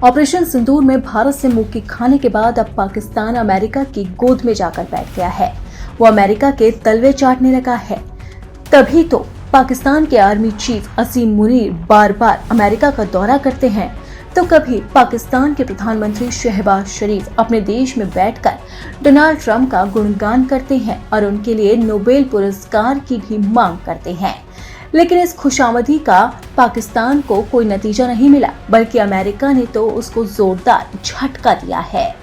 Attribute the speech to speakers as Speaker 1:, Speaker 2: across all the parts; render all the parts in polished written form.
Speaker 1: Operation सिंदूर में भारत से मुक्की खाने के बाद अब पाकिस्तान अमेरिका की गोद में जाकर बैठ गया है। वो अमेरिका के तलवे चाटने लगा है। तभी तो पाकिस्तान के आर्मी चीफ असीम मुनीर बार बार अमेरिका का दौरा करते हैं, तो कभी पाकिस्तान के प्रधानमंत्री शहबाज शरीफ अपने देश में बैठकर डोनाल्ड ट्रंप का गुणगान करते हैं और उनके लिए नोबेल पुरस्कार की भी मांग करते हैं। लेकिन इस खुशामदी का पाकिस्तान को कोई नतीजा नहीं मिला, बल्कि अमेरिका ने तो उसको जोरदार झटका दिया है।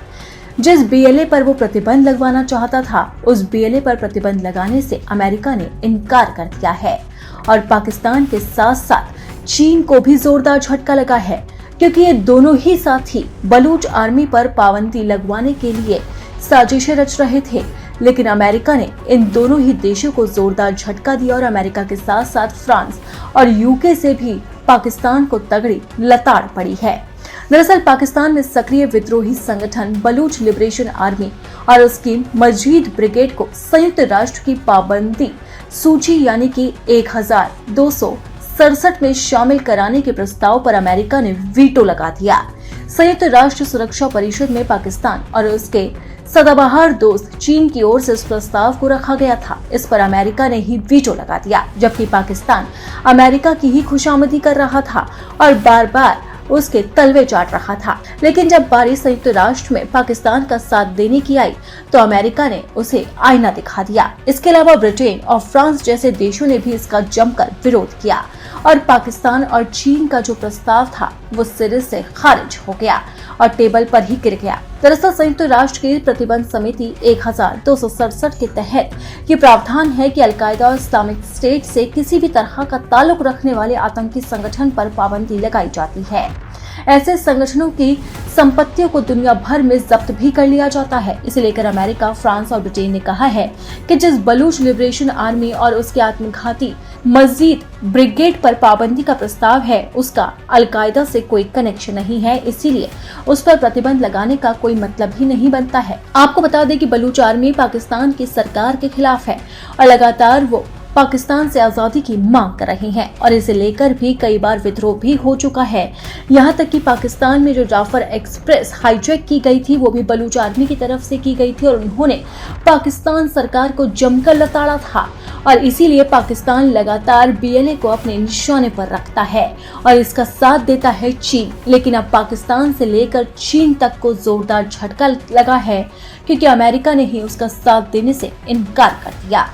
Speaker 1: जिस बीएलए पर वो प्रतिबंध लगवाना चाहता था, उस बीएलए पर प्रतिबंध लगाने से अमेरिका ने इनकार कर दिया है और पाकिस्तान के साथ साथ चीन को भी जोरदार झटका लगा है, क्योंकि ये दोनों ही साथी बलूच आर्मी पर पाबंदी लगवाने के लिए साजिशें रच रहे थे। लेकिन अमेरिका ने इन दोनों ही देशों को जोरदार झटका दिया और अमेरिका के साथ साथ फ्रांस और यूके से भी पाकिस्तान को तगड़ी लताड़ पड़ी है। दरअसल पाकिस्तान में सक्रिय विद्रोही संगठन बलूच लिबरेशन आर्मी और उसकी मजीद ब्रिगेड को संयुक्त राष्ट्र की पाबंदी सूची यानी कि 1267 में शामिल कराने के प्रस्ताव पर अमेरिका ने वीटो लगा दिया। संयुक्त राष्ट्र सुरक्षा परिषद में पाकिस्तान और उसके सदाबहार दोस्त चीन की ओर से इस प्रस्ताव को रखा गया था। इस पर अमेरिका ने ही वीटो लगा दिया, जबकि पाकिस्तान अमेरिका की ही खुशामदी कर रहा था और बार बार उसके तलवे चाट रहा था। लेकिन जब बारी संयुक्त राष्ट्र में पाकिस्तान का साथ देने की आई, तो अमेरिका ने उसे आईना दिखा दिया। इसके अलावा ब्रिटेन और फ्रांस जैसे देशों ने भी इसका जमकर विरोध किया और पाकिस्तान और चीन का जो प्रस्ताव था वो सिरे से खारिज हो गया और टेबल पर ही गिर गया। दरअसल संयुक्त राष्ट्र की प्रतिबंध समिति 1267 के तहत ये प्रावधान है कि अलकायदा और इस्लामिक स्टेट से किसी भी तरह का ताल्लुक रखने वाले आतंकी संगठन पर पाबंदी लगाई जाती है। ऐसे संगठनों की संपत्तियों को दुनिया भर में जब्त भी कर लिया जाता है। इसे लेकर अमेरिका, फ्रांस और ब्रिटेन ने कहा है कि जिस बलूच लिबरेशन आर्मी और उसके आत्मघाती मजीद ब्रिगेड पर पाबंदी का प्रस्ताव है, उसका अलकायदा से कोई कनेक्शन नहीं है, इसीलिए उस पर प्रतिबंध लगाने का कोई मतलब ही नहीं बनता है। आपको बता दें कि बलूच आर्मी पाकिस्तान की सरकार के खिलाफ है और लगातार वो पाकिस्तान से आजादी की मांग कर रहे हैं और इसे लेकर भी कई बार विद्रोह भी हो चुका है। यहाँ तक कि पाकिस्तान में जो जाफर एक्सप्रेस हाईजैक की गई थी, वो भी बलूच आर्मी की तरफ से की गई थी और उन्होंने पाकिस्तान सरकार को जमकर लताड़ा था और इसीलिए पाकिस्तान लगातार बीएलए को अपने निशाने पर रखता है और इसका साथ देता है चीन। लेकिन अब पाकिस्तान से लेकर चीन तक को जोरदार झटका लगा है, क्योंकि अमेरिका ने ही उसका साथ देने से इनकार कर दिया।